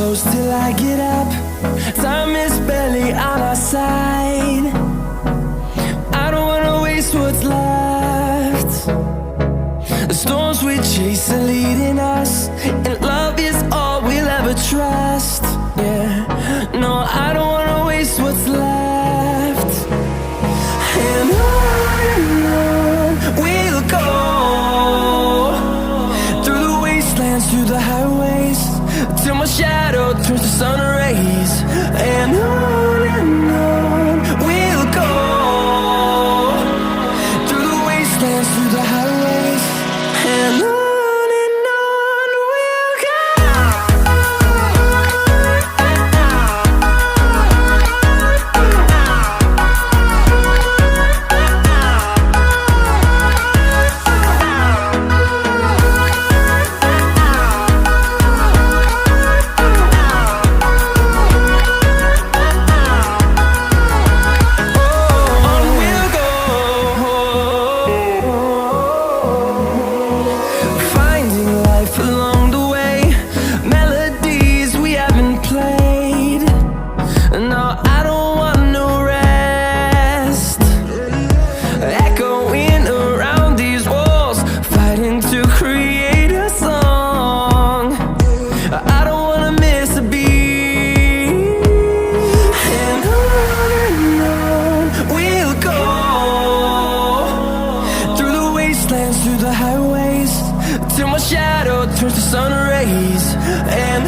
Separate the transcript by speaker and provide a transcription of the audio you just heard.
Speaker 1: close till I get up. Time is barely on our side. I don't wanna waste what's left. The storms we chase are leading us, and love is all we'll ever trust. Yeah, no, I don't wanna waste what's left. And on we'll go, through the wastelands, through the highways, till my shadow turns to sun rays. And on we'll go, through the wastelands, through the highways, and on we'll go. Through the highways, till my shadow turns to sun rays. And